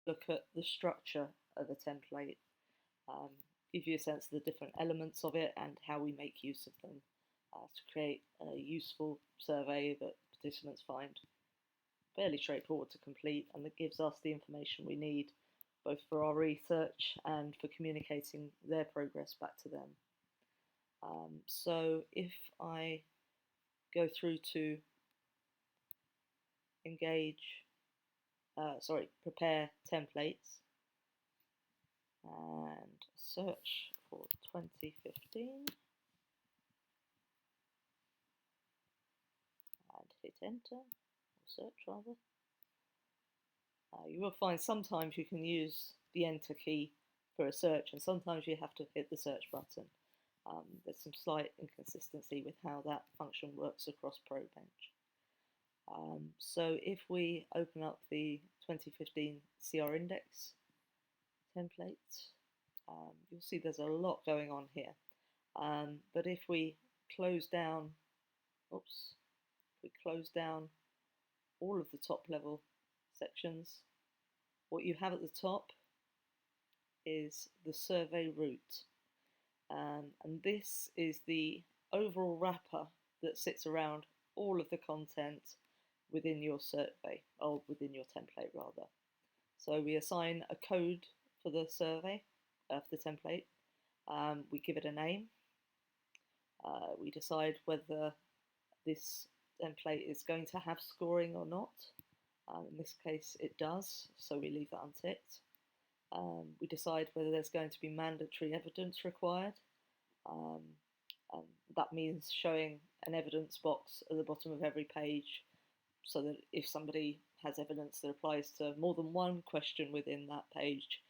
look at the structure of a template, um, give you a sense of the different elements of it and how we make use of them to create a useful survey that participants find fairly straightforward to complete and that gives us the information we need both for our research and for communicating their progress back to them. So if I go through to prepare templates and search for 2015 and hit enter, or search rather, you will find sometimes you can use the enter key for a search and sometimes you have to hit the search button. There's some slight inconsistency with how that function works across ProBench. So if we open up the 2015 CR Index template, you'll see there's a lot going on here. But if we close down, if we close down all of the top level sections, what you have at the top is the survey route. And this is the overall wrapper that sits around all of the content within your survey, or within your template rather. So we assign a code for the survey, for the template. We give it a name. We decide whether this template is going to have scoring or not. In this case it does, so we leave that unticked. We decide whether there's going to be mandatory evidence required. And that means showing an evidence box at the bottom of every page so that if somebody has evidence that applies to more than one question within that page,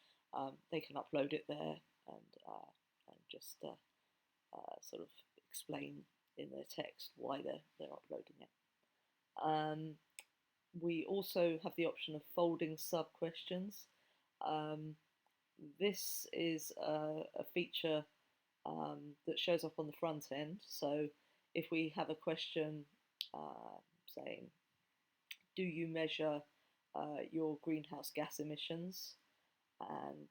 they can upload it there and just sort of explain in their text why they're uploading it. We also have the option of folding sub-questions. This is a feature that shows up on the front end. So if we have a question saying, do you measure your greenhouse gas emissions? And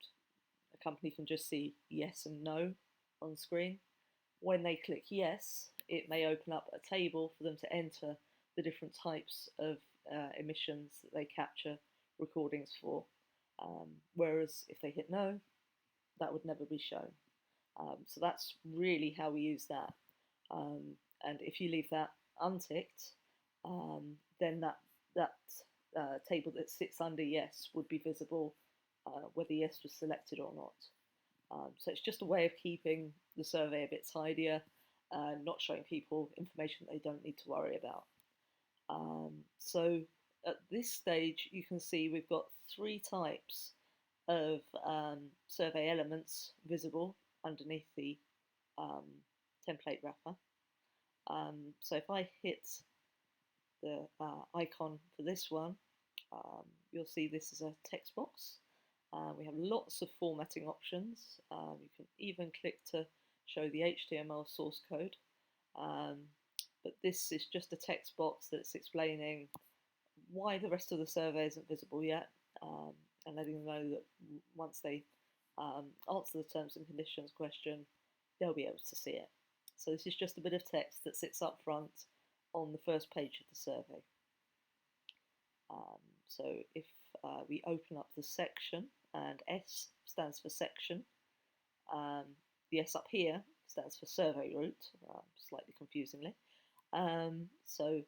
a company can just see yes and no on the screen. When they click yes, it may open up a table for them to enter the different types of emissions that they capture recordings for. Whereas if they hit no, that would never be shown. So that's really how we use that. And if you leave that unticked, then that table that sits under yes would be visible whether yes was selected or not. So it's just a way of keeping the survey a bit tidier, not showing people information they don't need to worry about. So at this stage you can see we've got 3 types of survey elements visible underneath the template wrapper. So if I hit the icon for this one, you'll see this is a text box. We have lots of formatting options. You can even click to show the HTML source code. But this is just a text box that's explaining why the rest of the survey isn't visible yet, and letting them know that once they answer the terms and conditions question, they'll be able to see it. So this is just a bit of text that sits up front on the first page of the survey. So if we open up the section, and S stands for section, the S up here stands for survey route, slightly confusingly. So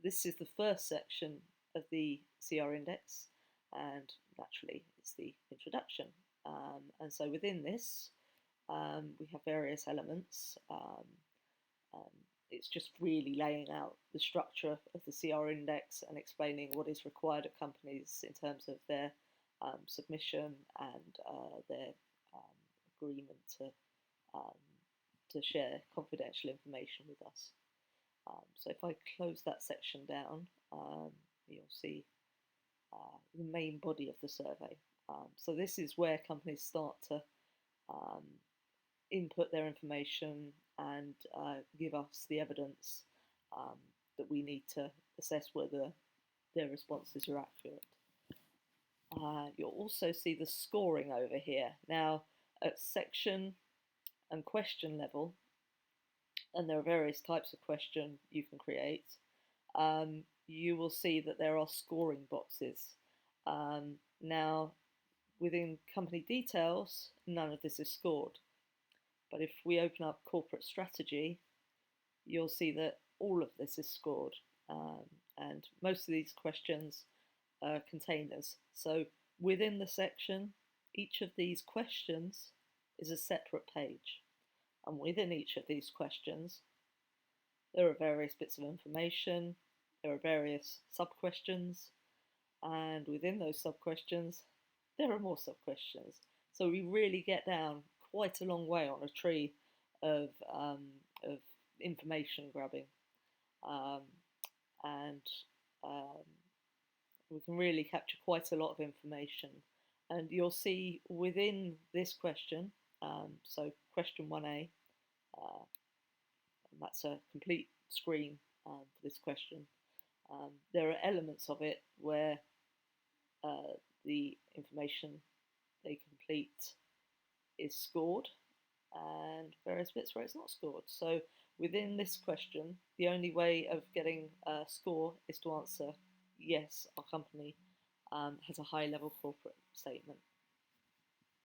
this is the first section of the CR index, and naturally it's the introduction. And so within this we have various elements. It's just really laying out the structure of the CR index and explaining what is required of companies in terms of their submission and their agreement to share confidential information with us. So if I close that section down, you'll see the main body of the survey. So this is where companies start to input their information and give us the evidence that we need to assess whether their responses are accurate. You'll also see the scoring over here. Now, at section and question level, and there are various types of question you can create, you will see that there are scoring boxes. Now, within company details, none of this is scored. But if we open up corporate strategy, you'll see that all of this is scored. And most of these questions are containers. So within the section, each of these questions is a separate page. And within each of these questions, there are various bits of information, there are various sub-questions, and within those sub-questions, there are more sub-questions. So we really get down quite a long way on a tree of information grabbing. Um, and um, we can really capture quite a lot of information. And you'll see within this question, so question 1A, and that's a complete screen for this question. There are elements of it where the information they complete is scored, and various bits where it's not scored. So within this question, the only way of getting a score is to answer yes, our company has a high level corporate statement.